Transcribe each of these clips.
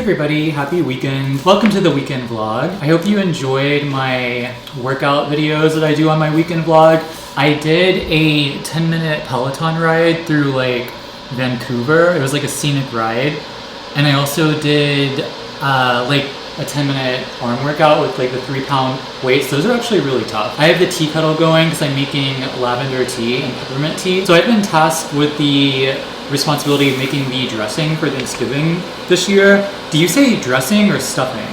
everybody, happy weekend. Welcome to the weekend vlog. I hope you enjoyed my workout videos that I do on my weekend vlog. I did a 10-minute Peloton ride through like Vancouver. It was like a scenic ride. And I also did like a 10-minute arm workout with like the 3-pound weights. Those are actually really tough. I have the tea kettle going because I'm making lavender tea and peppermint tea. So I've been tasked with the responsibility of making the dressing for Thanksgiving this year. Do you say dressing or stuffing?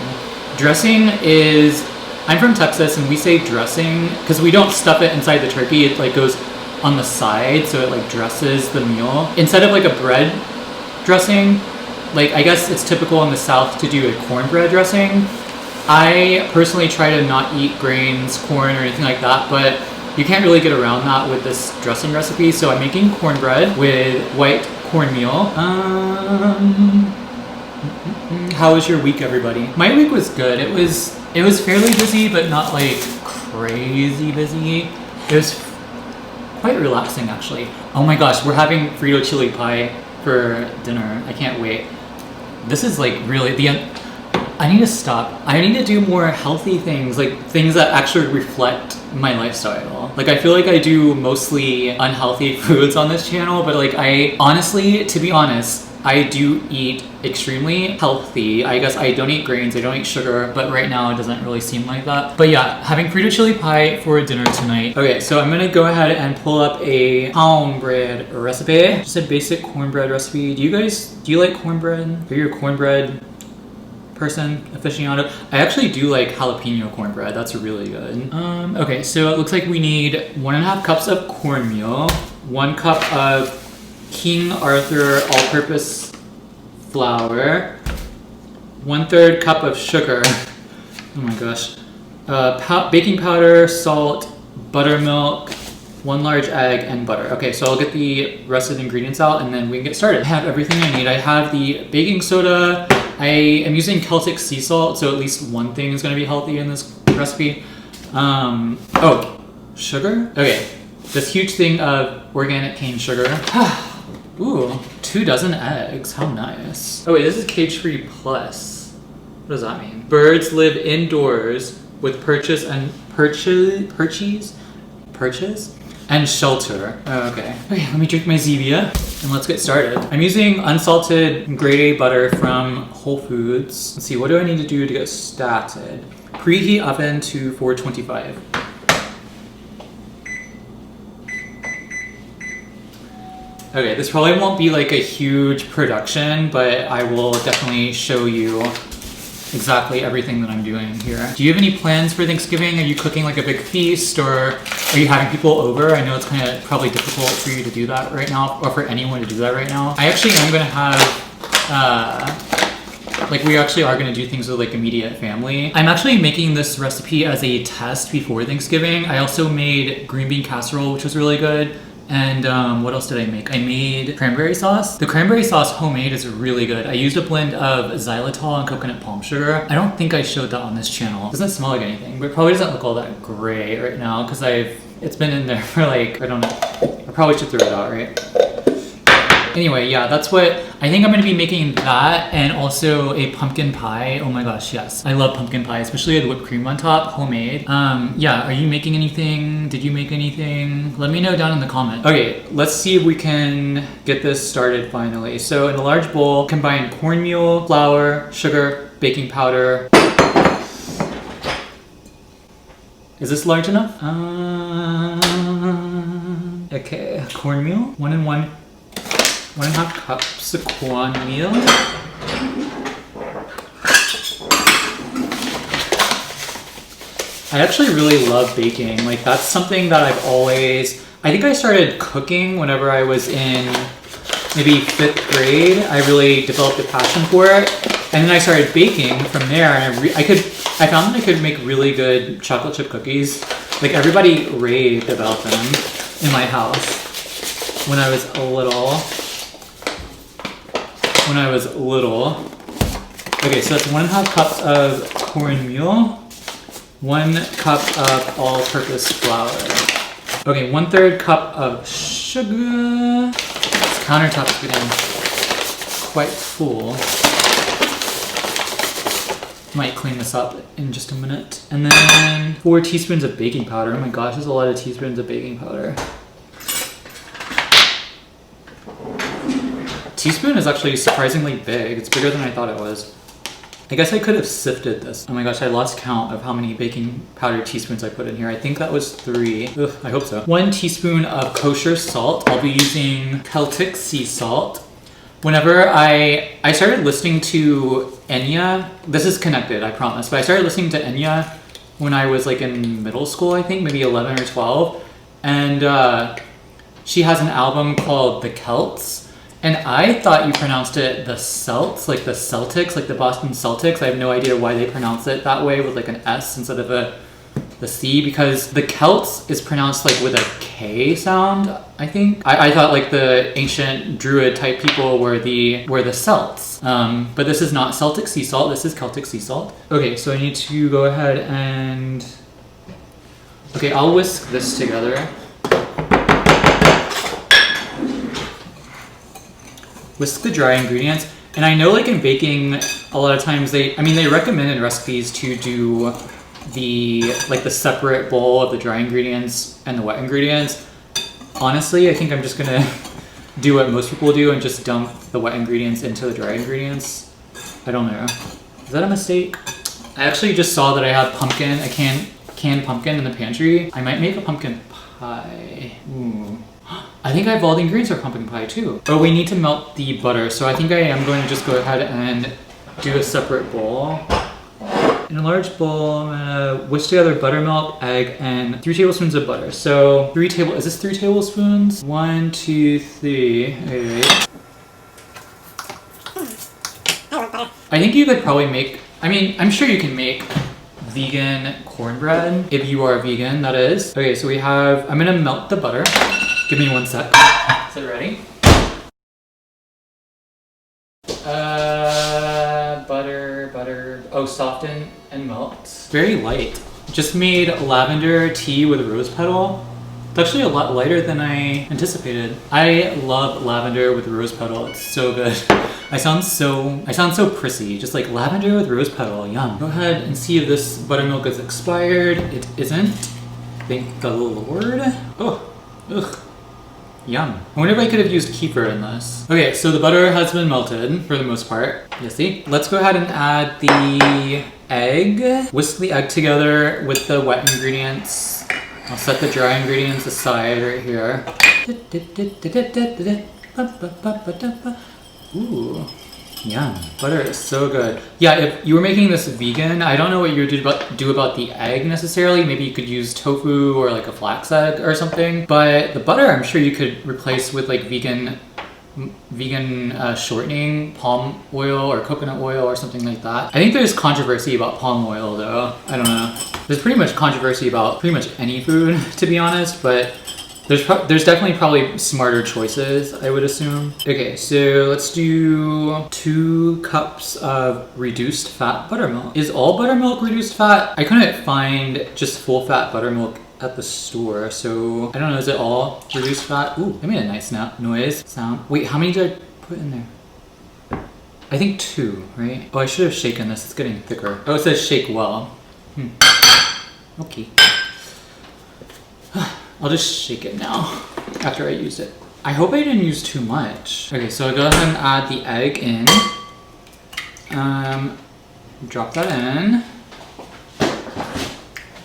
Dressing is, I'm from Texas and we say dressing because we don't stuff it inside the turkey. It like goes on the side, so it like dresses the meal. Instead of like a bread dressing, like I guess it's typical in the South to do a cornbread dressing. I personally try to not eat grains, corn, or anything like that, but you can't really get around that with this dressing recipe. So I'm making cornbread with white cornmeal. How was your week, everybody? My week was good. It was fairly busy, but not like crazy busy. It was quite relaxing, actually. Oh my gosh, we're having Frito chili pie for dinner. I can't wait. This is like really I need to stop. I need to do more healthy things, like things that actually reflect my lifestyle. Like I feel like I do mostly unhealthy foods on this channel, but like I honestly, to be honest, I do eat extremely healthy. I guess I don't eat grains, I don't eat sugar, but right now it doesn't really seem like that. But yeah, having Frito chili pie for dinner tonight. Okay, so I'm gonna go ahead and pull up a cornbread recipe. Just a basic cornbread recipe. Do you like cornbread? Are you a cornbread person, aficionado? I actually do like jalapeno cornbread. That's really good. Okay, so it looks like we need 1.5 cups of cornmeal, 1 cup of King Arthur all-purpose flour, 1/3 cup of sugar. Oh my gosh. Baking powder, salt, buttermilk, 1 large egg, and butter. Okay, so I'll get the rest of the ingredients out and then we can get started. I have everything I need. I have the baking soda. I am using Celtic sea salt, so at least one thing is going to be healthy in this recipe. Oh, sugar? Okay, this huge thing of organic cane sugar. Ooh, 2 dozen eggs. How nice. Oh wait, this is cage-free plus. What does that mean? Birds live indoors with perches and shelter. Oh, okay. Okay, let me drink my Zevia and let's get started. I'm using unsalted grade A butter from Whole Foods. Let's see, what do I need to do to get started? Preheat oven to 425. Okay, this probably won't be like a huge production, but I will definitely show you exactly everything that I'm doing here. Do you have any plans for Thanksgiving? Are you cooking like a big feast, or are you having people over? I know it's kind of probably difficult for you to do that right now, or for anyone to do that right now. I actually am gonna have, like we actually are gonna do things with like immediate family. I'm actually making this recipe as a test before Thanksgiving. I also made green bean casserole, which was really good. And what else did I make? I made cranberry sauce. The cranberry sauce homemade is really good. I used a blend of xylitol and coconut palm sugar. I don't think I showed that on this channel. It doesn't smell like anything, but it probably doesn't look all that great right now because it's been in there for like, I don't know. I probably should throw it out, right? Anyway, yeah, that's what I think I'm gonna be making, that and also a pumpkin pie. Oh my gosh, yes. I love pumpkin pie, especially with whipped cream on top, homemade. Yeah, are you making anything? Did you make anything? Let me know down in the comments. Okay, let's see if we can get this started finally. So in a large bowl, combine cornmeal, flour, sugar, baking powder. Is this large enough? Okay, cornmeal, 1.5 cups of cornmeal. I actually really love baking. Like that's something that I've always, I think I started cooking whenever I was in maybe 5th grade. I really developed a passion for it. And then I started baking from there, and I found that I could make really good chocolate chip cookies. Like everybody raved about them in my house when I was little. Okay, so that's 1.5 cups of cornmeal, 1 cup of all-purpose flour. Okay, 1/3 cup of sugar. This countertop is getting quite full. Might clean this up in just a minute. And then 4 teaspoons of baking powder. Oh my gosh, there's a lot of teaspoons of baking powder. Teaspoon is actually surprisingly big. It's bigger than I thought it was. I guess I could have sifted this. Oh my gosh, I lost count of how many baking powder teaspoons I put in here. I think that was 3. Ugh, I hope so. 1 teaspoon of kosher salt. I'll be using Celtic sea salt. Whenever I started listening to Enya, this is connected, I promise, but I started listening to Enya when I was like in middle school, I think, maybe 11 or 12. And she has an album called The Celts. And I thought you pronounced it the Celts, like the Celtics, like the Boston Celtics. I have no idea why they pronounce it that way with like an S instead of the C, because the Celts is pronounced like with a K sound, I think. I thought like the ancient Druid type people were the Celts. But this is not Celtic sea salt, this is Celtic sea salt. Okay, so I need to go ahead and... Okay, I'll whisk this together. Whisk the dry ingredients. And I know like in baking, a lot of times they recommend in recipes to do the separate bowl of the dry ingredients and the wet ingredients. Honestly, I think I'm just gonna do what most people do and just dump the wet ingredients into the dry ingredients. I don't know. Is that a mistake? I actually just saw that I have pumpkin, a canned pumpkin in the pantry. I might make a pumpkin pie. Ooh. I think I have all the ingredients for pumpkin pie too. Oh, we need to melt the butter. So I think I am going to just go ahead and do a separate bowl. In a large bowl, I'm gonna whisk together buttermilk, egg, and 3 tablespoons of butter. So is this 3 tablespoons? 1, 2, 3. Okay. I think you could probably make, I'm sure you can make vegan cornbread if you are vegan, that is. Okay, so I'm gonna melt the butter. Give me 1 sec. Is it ready? Butter. Oh, soften and melt. Very light. Just made lavender tea with rose petal. It's actually a lot lighter than I anticipated. I love lavender with rose petal. It's so good. I sound so prissy. Just like lavender with rose petal. Yum. Go ahead and see if this buttermilk is expired. It isn't. Thank the Lord. Oh, ugh. Yum. I wonder if I could have used kefir in this. Okay, so the butter has been melted for the most part. You see? Let's go ahead and add the egg. Whisk the egg together with the wet ingredients. I'll set the dry ingredients aside right here. Ooh. Yum. Butter is so good. Yeah, if you were making this vegan, I don't know what you would do about the egg necessarily. Maybe you could use tofu or like a flax egg or something. But the butter, I'm sure you could replace with like vegan shortening, palm oil or coconut oil or something like that. I think there's controversy about palm oil though. I don't know. There's pretty much controversy about pretty much any food, to be honest, but there's definitely probably smarter choices, I would assume. Okay, so let's do 2 cups of reduced fat buttermilk. Is all buttermilk reduced fat? I couldn't find just full fat buttermilk at the store, so I don't know, is it all reduced fat? Ooh, that made a nice sound. Wait, how many did I put in there? I think 2, right? Oh, I should have shaken this, it's getting thicker. Oh, it says shake well. Okay. I'll just shake it now after I use it. I hope I didn't use too much. Okay, so I'll go ahead and add the egg in. Drop that in.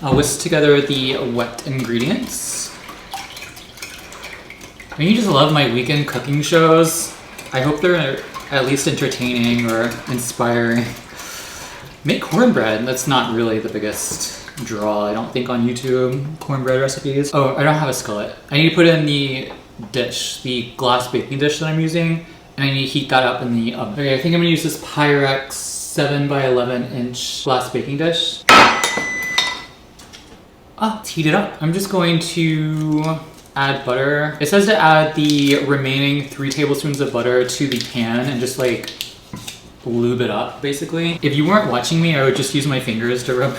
I'll whisk together the wet ingredients. You just love my weekend cooking shows. I hope they're at least entertaining or inspiring. Make cornbread. That's not really the biggest draw, I don't think, on YouTube, cornbread recipes. Oh, I don't have a skillet. I need to put in the dish, the glass baking dish that I'm using, and I need to heat that up in the oven. Okay, I think I'm gonna use this Pyrex 7 by 11 inch glass baking dish. Let's heat it up. I'm just going to add butter. It says to add the remaining 3 tablespoons of butter to the pan and just like lube it up, basically. If you weren't watching me, I would just use my fingers to rub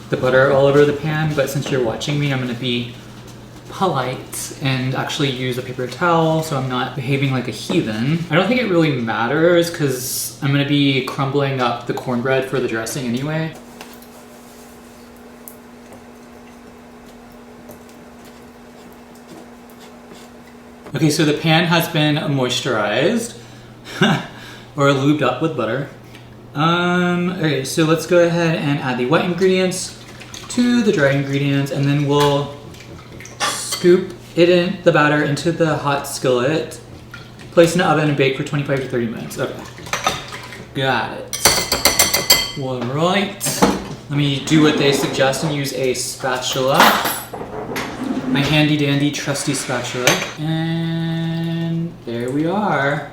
the butter all over the pan, but since you're watching me, I'm gonna be polite and actually use a paper towel so I'm not behaving like a heathen. I don't think it really matters because I'm gonna be crumbling up the cornbread for the dressing anyway. Okay, so the pan has been moisturized or lubed up with butter. Okay, so let's go ahead and add the wet ingredients to the dry ingredients, and then we'll scoop the batter into the hot skillet, place in the oven and bake for 25 to 30 minutes. Okay, got it. All right, let me do what they suggest and use a spatula. My handy dandy trusty spatula. And there we are.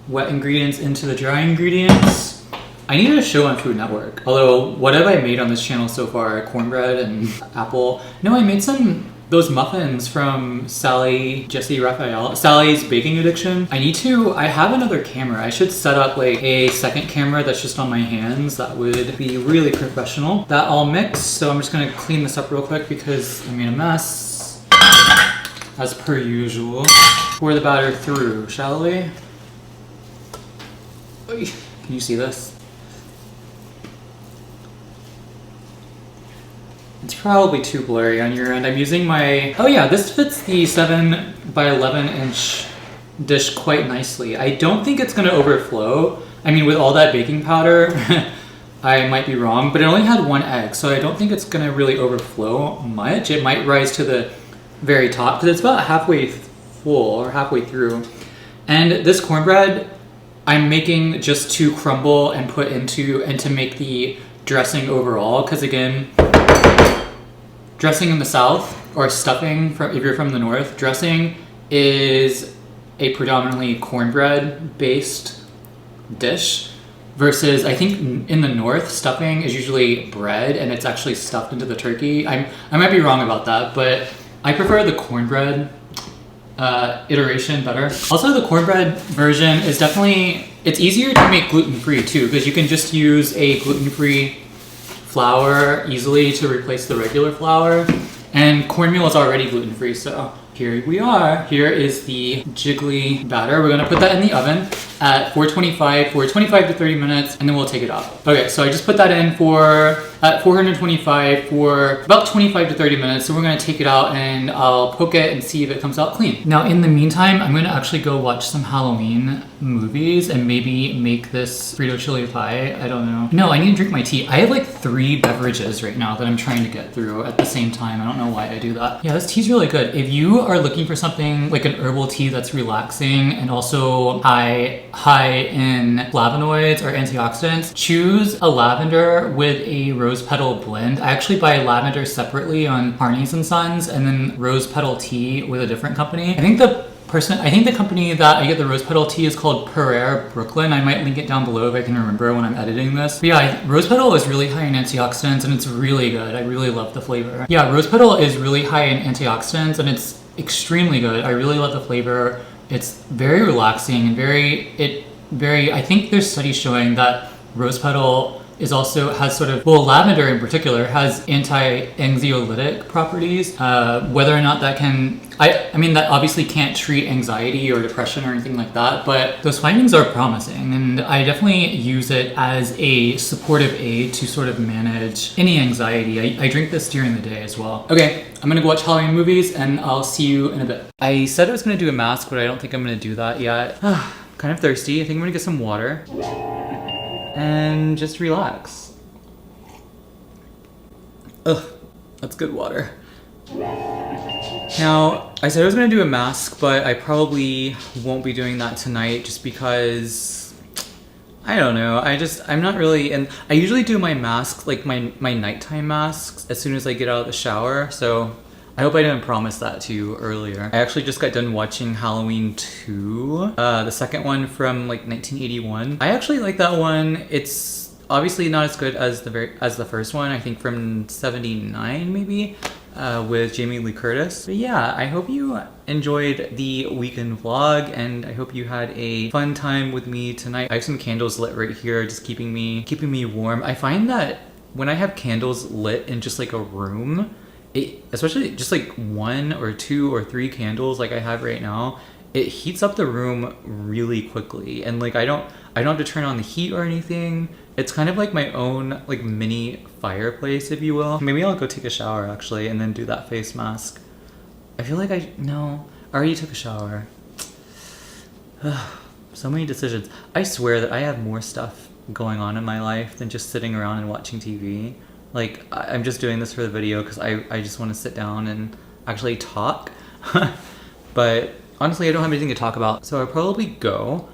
Wet ingredients into the dry ingredients. I needed a show on Food Network. Although, what have I made on this channel so far? Cornbread and apple. No, I made those muffins from Sally's Baking Addiction. I have another camera. I should set up like a second camera that's just on my hands. That would be really professional. That all mixed, so I'm just gonna clean this up real quick because I made a mess. As per usual. Pour the batter through, shall we? Can you see this? It's probably too blurry on your end. I'm using my... Oh yeah, this fits the 7 by 11 inch dish quite nicely. I don't think it's gonna overflow. I mean, with all that baking powder, I might be wrong, but it only had 1 egg, so I don't think it's gonna really overflow much. It might rise to the very top because it's about halfway full or halfway through. And this cornbread I'm making just to crumble and put into and to make the dressing overall, because again, dressing in the South or stuffing if you're from the North, dressing is a predominantly cornbread based dish versus I think in the North stuffing is usually bread and it's actually stuffed into the turkey. I might be wrong about that, but I prefer the cornbread iteration better. Also, the cornbread version is it's easier to make gluten-free too, because you can just use a gluten-free flour easily to replace the regular flour. And cornmeal is already gluten-free, so here we are. Here is the jiggly batter. We're gonna put that in the oven at 425 for 25 to 30 minutes, and then we'll take it off. Okay, so I just put that in at 425 for about 25 to 30 minutes. So we're gonna take it out and I'll poke it and see if it comes out clean. Now, in the meantime, I'm gonna actually go watch some Halloween movies and maybe make this Frito chili pie. I don't know. No, I need to drink my tea. I have like 3 beverages right now that I'm trying to get through at the same time. I don't know why I do that. Yeah, this tea's really good. If you are looking for something like an herbal tea that's relaxing and also high in flavonoids or antioxidants, choose a lavender with a rose petal blend. I actually buy lavender separately on Harney's and Sons, and then rose petal tea with a different company. I think the company that I get the rose petal tea is called Pereira Brooklyn. I might link it down below if I can remember when I'm editing this. But yeah, rose petal is really high in antioxidants and it's really good. I really love the flavor. Yeah, rose petal is really high in antioxidants and it's extremely good. I really love the flavor. It's very relaxing and I think there's studies showing that rose petal has sort of, well, lavender in particular has anti-anxiolytic properties. Whether or not that I mean, that obviously can't treat anxiety or depression or anything like that, but those findings are promising, and I definitely use it as a supportive aid to sort of manage any anxiety. I drink this during the day as well. Okay, I'm gonna go watch Halloween movies, and I'll see you in a bit. I said I was gonna do a mask, but I don't think I'm gonna do that yet. Kind of thirsty. I think I'm gonna get some water and just relax. Ugh, that's good water. Now, I said I was gonna do a mask, but I probably won't be doing that tonight just because, I don't know, I'm not really, and I usually do my mask, like my nighttime masks, as soon as I get out of the shower, so I hope I didn't promise that to you earlier. I actually just got done watching Halloween 2, the second one from like 1981. I actually like that one. It's obviously not as good as the first one, I think from 79 maybe, with Jamie Lee Curtis. But yeah, I hope you enjoyed the weekend vlog and I hope you had a fun time with me tonight. I have some candles lit right here, just keeping me warm. I find that when I have candles lit in just like a room, especially just like 1 or 2 or 3 candles like I have right now, it heats up the room really quickly. And like I don't have to turn on the heat or anything. It's kind of like my own like mini fireplace, if you will. Maybe I'll go take a shower actually and then do that face mask. I feel like I already took a shower. So many decisions. I swear that I have more stuff going on in my life than just sitting around and watching TV. Like, I'm just doing this for the video because I just want to sit down and actually talk. But honestly, I don't have anything to talk about, so I'll probably go.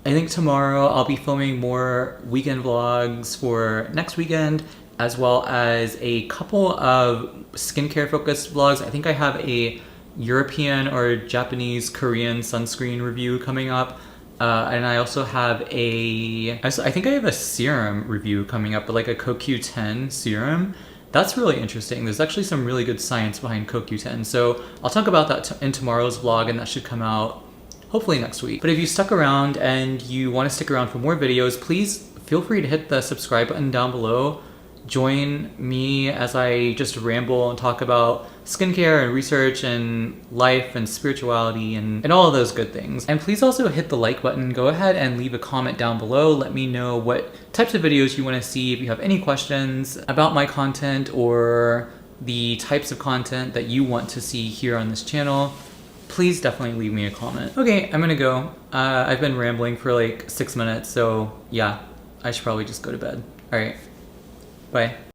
I think tomorrow I'll be filming more weekend vlogs for next weekend, as well as a couple of skincare focused vlogs. I think I have a European or Japanese Korean sunscreen review coming up. And I also have I think I have a serum review coming up, but like a CoQ10 serum. That's really interesting. There's actually some really good science behind CoQ10. So I'll talk about that in tomorrow's vlog, and that should come out hopefully next week. But if you stuck around and you want to stick around for more videos, please feel free to hit the subscribe button down below. Join me as I just ramble and talk about skincare and research and life and spirituality and all of those good things. And please also hit the like button. Go ahead and leave a comment down below. Let me know what types of videos you want to see. If you have any questions about my content or the types of content that you want to see here on this channel, please definitely leave me a comment. Okay, I'm gonna go. I've been rambling for like 6 minutes, so yeah, I should probably just go to bed. All right. Bye.